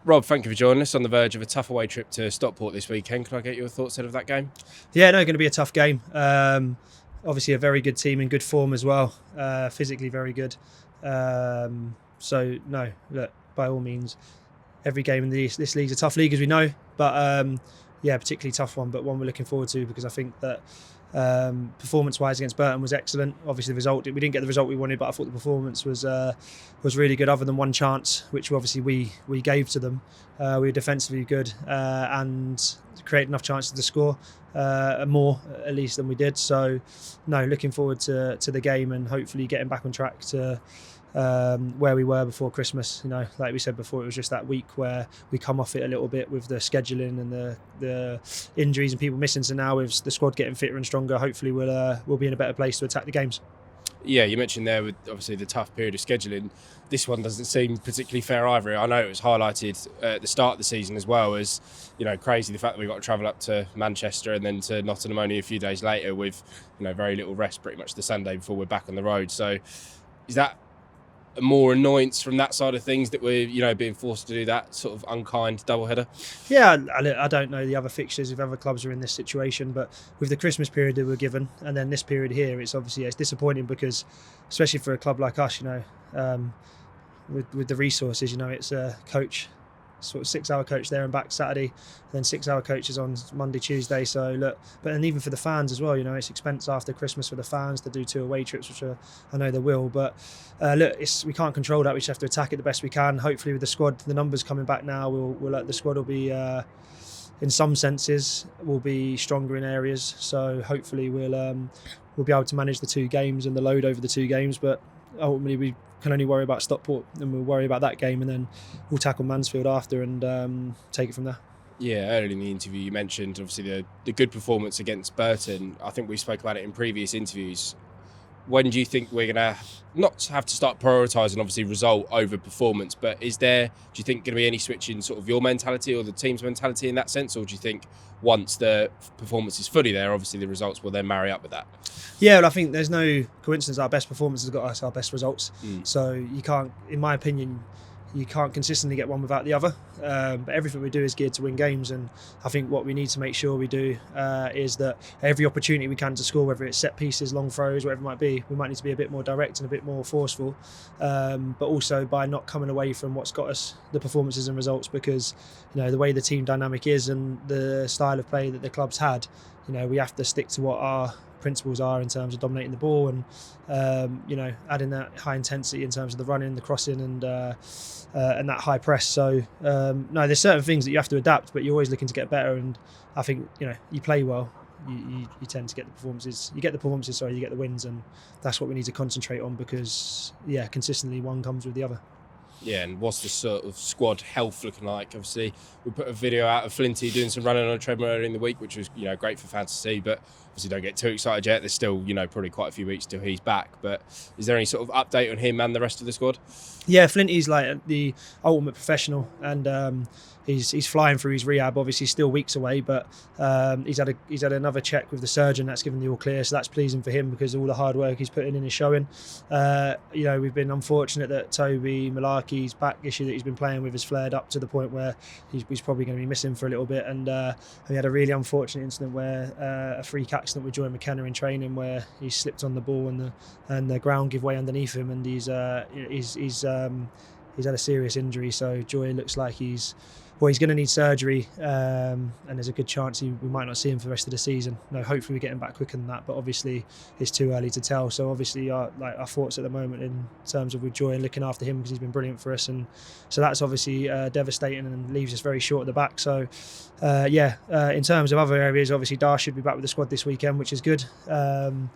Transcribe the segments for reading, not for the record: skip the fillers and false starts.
Rob, thank you for joining us on the verge of a tough away trip to Stockport this weekend. Can I get your thoughts ahead of that game? Yeah, no, going to be a tough game. Obviously a very good team in good form as well, physically very good. So no, look, by all means, every game in this league's a tough league, as we know, but yeah, particularly tough one, but one we're looking forward to, because I think that performance-wise against Burton was excellent. Obviously, the result, we didn't get the result we wanted, but I thought the performance was really good. Other than one chance, which obviously we gave to them, we were defensively good and created enough chances to score, more at least than we did. So, no, looking forward to the game and hopefully getting back on track to where we were before Christmas. You know, like we said before, it was just that week where we come off it a little bit with the scheduling and the injuries and people missing. So now with the squad getting fitter and stronger, hopefully we'll be in a better place to attack the games. Yeah, you mentioned there with obviously the tough period of scheduling. This one doesn't seem particularly fair either. I know it was highlighted at the start of the season as well as, crazy the fact that we got to travel up to Manchester and then to Nottingham only a few days later with, very little rest pretty much the Sunday before we're back on the road. So is that more annoyance from that side of things that we're being forced to do that sort of unkind doubleheader? Yeah, I don't know the other fixtures if other clubs are in this situation, but with the Christmas period that we're given and then this period here, it's disappointing because, especially for a club like us, with the resources, it's a coach, sort of 6-hour coach there and back Saturday, then 6-hour coaches on Monday, Tuesday. So look, but then even for the fans as well, it's expense after Christmas for the fans to do 2 away trips, which I know they will. But look, we can't control that. We just have to attack it the best we can. Hopefully, with the squad, the numbers coming back now, the squad will be, in some senses, will be stronger in areas. So hopefully, we'll be able to manage the 2 games and the load over the 2 games. But ultimately, we can only worry about Stockport, and we'll worry about that game, and then we'll tackle Mansfield after and take it from there. Yeah, earlier in the interview you mentioned obviously the good performance against Burton. I think we spoke about it in previous interviews. When do you think we're going to not have to start prioritising obviously result over performance, but do you think going to be any switch in sort of your mentality or the team's mentality in that sense, or do you think once the performance is fully there, obviously the results will then marry up with that? Yeah, well, I think there's no coincidence our best performance has got us our best results. So you can't, in my opinion, you can't consistently get one without the other. But everything we do is geared to win games, and I think what we need to make sure we do is that every opportunity we can to score, whether it's set pieces, long throws, whatever it might be, we might need to be a bit more direct and a bit more forceful, but also by not coming away from what's got us the performances and results, because the way the team dynamic is and the style of play that the club's had, we have to stick to what our principles are in terms of dominating the ball and adding that high intensity in terms of the running, the crossing, and that high press. So no, there's certain things that you have to adapt, but you're always looking to get better. And I think you play well, you tend to get the performances. You get the wins, and that's what we need to concentrate on, because consistently one comes with the other. Yeah, and what's the sort of squad health looking like? Obviously, we put a video out of Flinty doing some running on a treadmill earlier in the week, which was great for fans to see. But obviously, don't get too excited yet. There's still probably quite a few weeks till he's back. But is there any sort of update on him and the rest of the squad? Yeah, Flinty's like the ultimate professional, and he's flying through his rehab. Obviously, still weeks away, but he's had another check with the surgeon that's given the all clear. So that's pleasing for him, because all the hard work he's putting in is showing. We've been unfortunate that Toby Malarkey's back issue that he's been playing with has flared up to the point where he's probably going to be missing for a little bit. And we had a really unfortunate incident where a freak accident with Joy McKenna in training, where he slipped on the ball and the ground gave way underneath him, and he's had a serious injury. So Joy looks like he's going to need surgery, and there's a good chance we might not see him for the rest of the season. No, hopefully we get him back quicker than that, but obviously it's too early to tell. So obviously our thoughts at the moment in terms of with Joy and looking after him, because he's been brilliant for us, and so that's obviously devastating and leaves us very short at the back. So in terms of other areas, obviously Dar should be back with the squad this weekend, which is good. And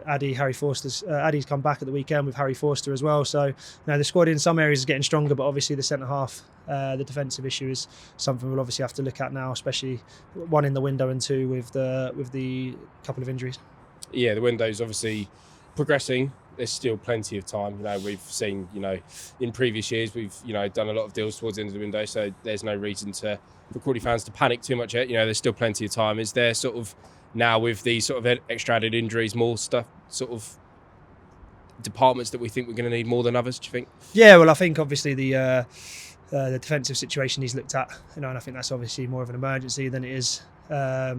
Addy's come back at the weekend with Harry Forster as well. So the squad in some areas is getting stronger, but obviously the centre half, the defensive issue is something we'll obviously have to look at now, especially one in the window and two with the couple of injuries. Yeah, the window's obviously progressing. There's still plenty of time. We've seen, in previous years, we've, done a lot of deals towards the end of the window, so there's no reason for Crawley fans to panic too much yet. There's still plenty of time. Is there sort of now with these sort of extra added injuries, more stuff, sort of departments that we think we're going to need more than others, do you think? Yeah, well, I think obviously the the defensive situation he's looked at, and I think that's obviously more of an emergency than it is. I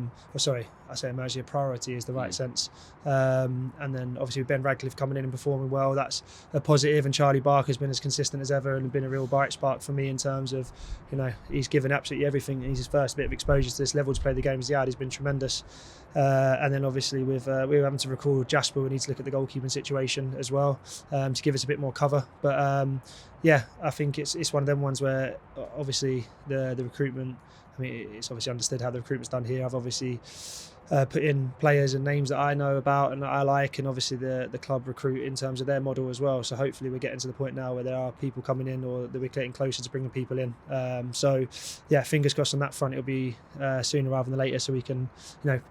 say emergency, a priority is the right sense. And then obviously with Ben Radcliffe coming in and performing well, that's a positive. And Charlie Barker's been as consistent as ever and been a real bright spark for me in terms of, he's given absolutely everything. He's his first bit of exposure to this level to play the games he had. He's been tremendous. And then obviously we were having to recall Jasper. We need to look at the goalkeeping situation as well to give us a bit more cover. But I think it's one of them ones where obviously the recruitment. I mean, it's obviously understood how the recruitment's done here. I've obviously put in players and names that I know about and that I like, and obviously the club recruit in terms of their model as well. So hopefully we're getting to the point now where there are people coming in, or that we're getting closer to bringing people in. Fingers crossed on that front. It'll be sooner rather than later, so we can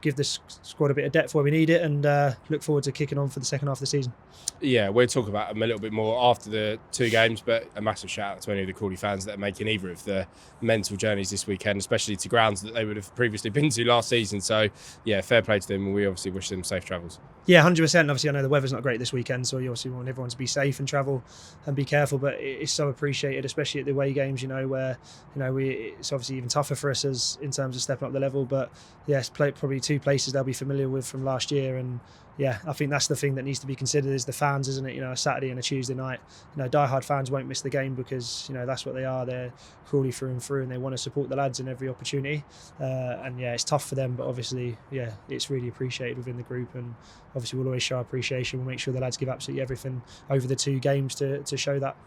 give this squad a bit of depth where we need it, and look forward to kicking on for the second half of the season. Yeah, we'll talk about them a little bit more after the 2 games, but a massive shout out to any of the Crawley fans that are making either of the mental journeys this weekend, especially to grounds that they would have previously been to last season. So yeah, fair play to them, and we obviously wish them safe travels. Yeah, 100%. Obviously I know the weather's not great this weekend, so you obviously want everyone to be safe and travel and be careful, but it's so appreciated, especially at the away games, where it's obviously even tougher for us as in terms of stepping up the level. But yes, probably 2 places they'll be familiar with from last year, and yeah, I think that's the thing that needs to be considered is the fans, isn't it? A Saturday and a Tuesday night. Die-hard fans won't miss the game because that's what they are. They're Crawley through and through, and they want to support the lads in every opportunity. And yeah, it's tough for them, but obviously, yeah, it's really appreciated within the group, and obviously we'll always show appreciation. We'll make sure the lads give absolutely everything over the 2 games to show that.